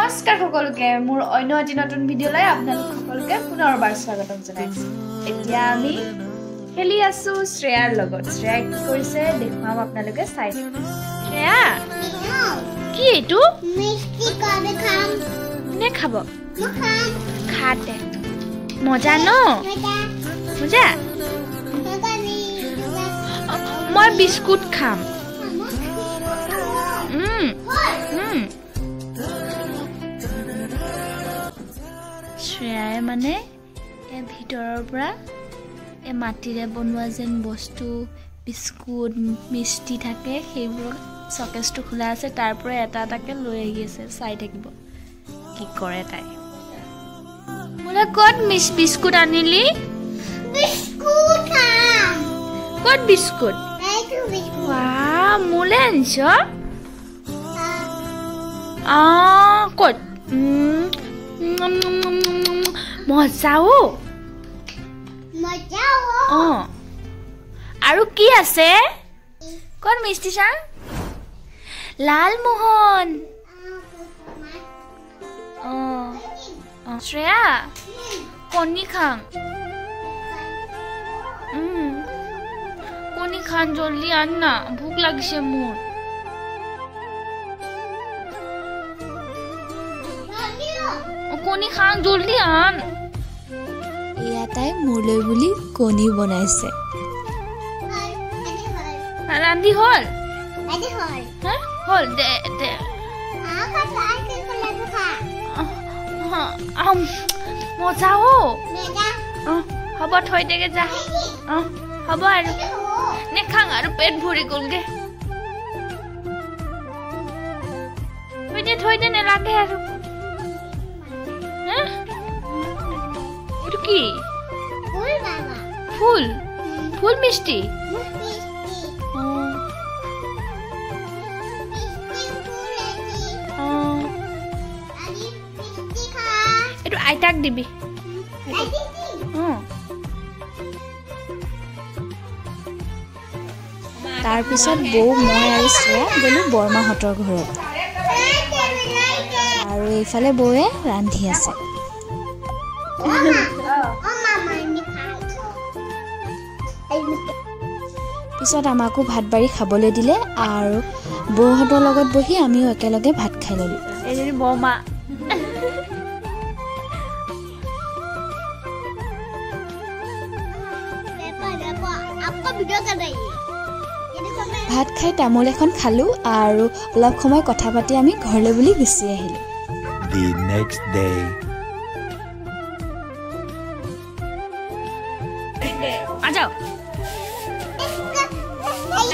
নমস্কাৰ সকলোকে মোৰ অন্য এটি নতুন ভিডিঅ'লৈ আপোনালোক সকলোকে পুনৰবাৰ স্বাগতম জনাইছো এতিয়া আমি খেলি আছো শ্ৰেয়াৰ লগত শ্ৰেয়া কি কৰিছে দেখুৱাম আপোনালোকে চাই শ্ৰেয়া কি এটো মিষ্টি কাবে খাম নে খাব খাম খাতে মজা ন মজা মই বিস্কুট খাম শ্ৰেয়াই মানে ভিতৰৰ পৰা মাটিৰে বনোৱা যেন বস্তু বিস্কুট মিষ্টি থাকে সেইবোৰ চকেজটো খোলা আছে তাৰ পৰা এটা এটাকে লৈ আহি আছে চাই থাকিব কি কৰে তাই মোলে ক'ত বিস্কুট আনিলি বিস্কুট খাম ক'ত বিস্কুট এইটো বিস্কুট ৱাও মোলে আনিছ ক'ত মজাও আৰু কি আছে ক'ত মিষ্টি চা লালমোহন শ্ৰেয়া কণী খাং কণী খান জলদি আন না ভোক লাগিছে মোৰ কণী খাং জলদি আন এয়া তাই মোলৈ বুলি কণী বনাইছে ৰান্ধি হ'ল হ'ল দে দে মজা হ'ব থৈ দেগে যা হ'ব আৰু নেখাং আৰু পেট ভৰি গ'লগে থৈ দে নেলাগে আৰু এইটো কি ফুল ফুল মিষ্টি এইটো আইতাক দিবি তাৰপিছত বৌ মই আৰু শ্ৰেয়া গ'লোঁ বৰমাহঁতৰ ঘৰত আৰু এইফালে বৌয়ে ৰান্ধি আছে পিছত আমাকো ভাত বাঢ়ি খাবলৈ দিলে আৰু বৌহঁতৰ লগত বহি আমিও একেলগে ভাত খাই ল'লোঁ এজনী বৰমা ভাত খাই তামোল এখন খালোঁ আৰু অলপ সময় কথা পাতি আমি ঘৰলৈ বুলি গুচি আহিলোঁ The next day. আজাও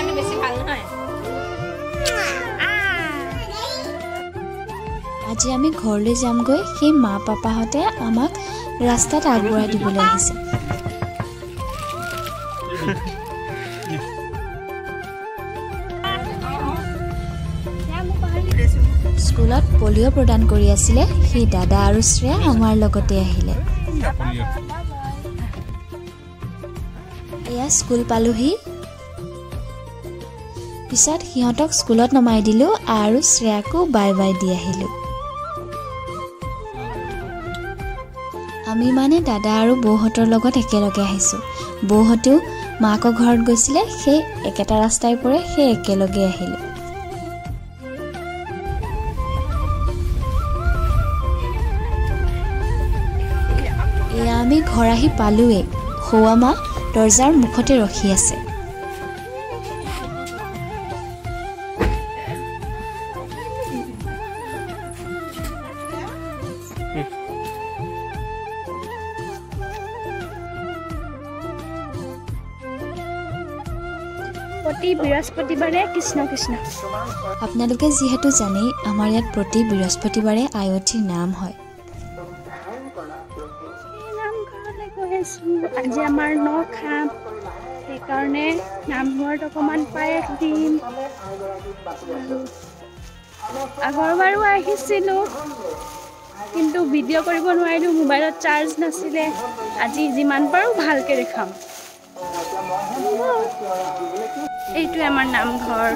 আমি বেছি ভাল নহয় আজি আমি ঘৰলৈ যামগৈ সেই মা পাপাহঁতে আমাক ৰাস্তাত আগবঢ়াই দিবলৈ আহিছে স্কুলত পলিঅ' প্ৰদান কৰি আছিলে সেই দাদা আৰু শ্ৰেয়া আমাৰ লগতে আহিলে এয়া স্কুল পালোহি পিছত সিহঁতক স্কুলত নমাই দিলোঁ আৰু শ্ৰেয়াকো বাই বাই দি আহিলোঁ আমি মানে দাদা আৰু বৌহঁতৰ লগত একেলগে আহিছোঁ বৌহঁতেও মাকৰ ঘৰত গৈছিলে সেই একেটা ৰাস্তাই পৰে সেই একেলগে আহিলোঁ এয়া আমি ঘৰ আহি পালোঁৱেই সৌৱা মা দৰ্জাৰ মুখতে ৰখি আছে প্ৰতি বৃহস্পতিবাৰে কৃষ্ণ কৃষ্ণ আপোনালোকে যিহেতু জানেই আমাৰ ইয়াত প্ৰতি বৃহস্পতিবাৰে আয়তীৰ নাম হয় আজি আমাৰ খাম সেইকাৰণে নামঘৰত অকণমান পায়স দিম আগৰবাৰো আহিছিলোঁ কিন্তু ভিডিঅ' কৰিব নোৱাৰিলোঁ মোবাইলত চাৰ্জ নাছিলে আজি যিমান পাৰোঁ ভালকৈ দেখাম এইটোৱে আমাৰ নামঘৰ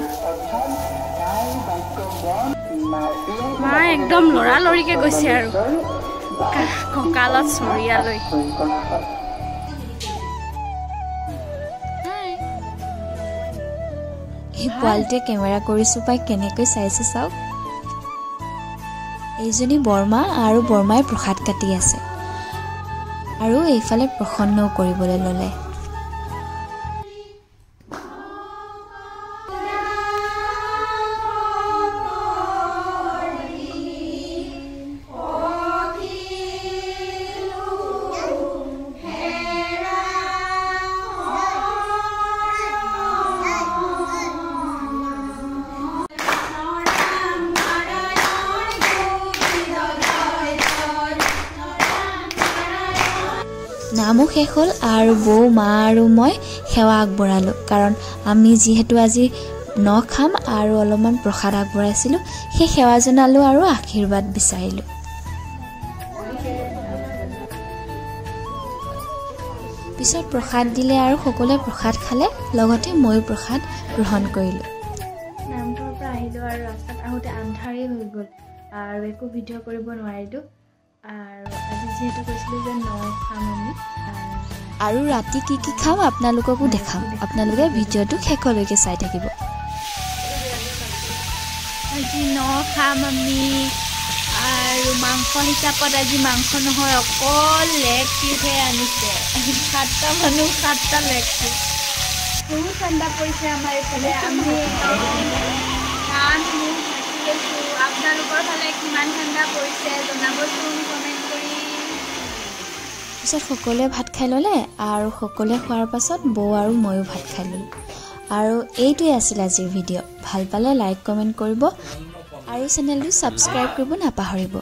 মা একদম লৰালৰিকে গৈছে আৰু কঁকালত চৰিয়ালৈ। এই পোৱালিটোৱে কেমেৰা কৰিছোঁ পাই কেনেকৈ চাইছে চাওক। এইজনী বৰমা আৰু বৰমাই প্ৰসাদ কাটি আছে আৰু এইফালে প্ৰসন্নও কৰিবলৈ ল'লে। নামো শেষ হ'ল আৰু বৌ মা আৰু মই সেৱা আগবঢ়ালোঁ, কাৰণ আমি যিহেতু আজি ন খাম আৰু অলপমান প্ৰসাদ আগবঢ়াইছিলোঁ, সেই সেৱা জনালোঁ আৰু আশীৰ্বাদ বিচাৰিলোঁ। পিছত প্ৰসাদ দিলে আৰু সকলোৱে প্ৰসাদ খালে, লগতে ময়ো প্ৰসাদ গ্ৰহণ কৰিলোঁ। নামঘৰৰ পৰা আহিলোঁ আৰু ৰাস্তাত আহোঁতে আন্ধাৰেই হৈ গ'ল আৰু একো ভিডিঅ' কৰিব নোৱাৰিলোঁ। আৰু আজি যিহেতু কৈছিলোঁ যে ন খাম আমি, আৰু ৰাতি কি কি খাম আপোনালোককো দেখাম, আপোনালোকে ভিডিঅ'টো শেষলৈকে চাই থাকিব। আজি ন খাম আমি আৰু মাংস হিচাপত আজি মাংস নহয়, অকল লেগ পিচহে আনিছে। 7টা মানুহ 7টা লেগ পিচ। বহুত ঠাণ্ডা পৰিছে আমাৰ এইফালে, আমি কাণ মুখ ঢাকি লৈছোঁ। আপোনালোকৰ ফালে কিমান ঠাণ্ডা পৰিছে জনাবচোন কমেণ্ট কৰি। পিছত সকলোৱে ভাত খাই ল'লে আৰু সকলোৱে খোৱাৰ পাছত বৌ আৰু ময়ো ভাত খাই ল'লোঁ। আৰু এইটোৱে আছিল আজিৰ ভিডিঅ'। ভাল পালে লাইক কমেণ্ট কৰিব আৰু চেনেলটো ছাবস্ক্ৰাইব কৰিব নাপাহৰিব।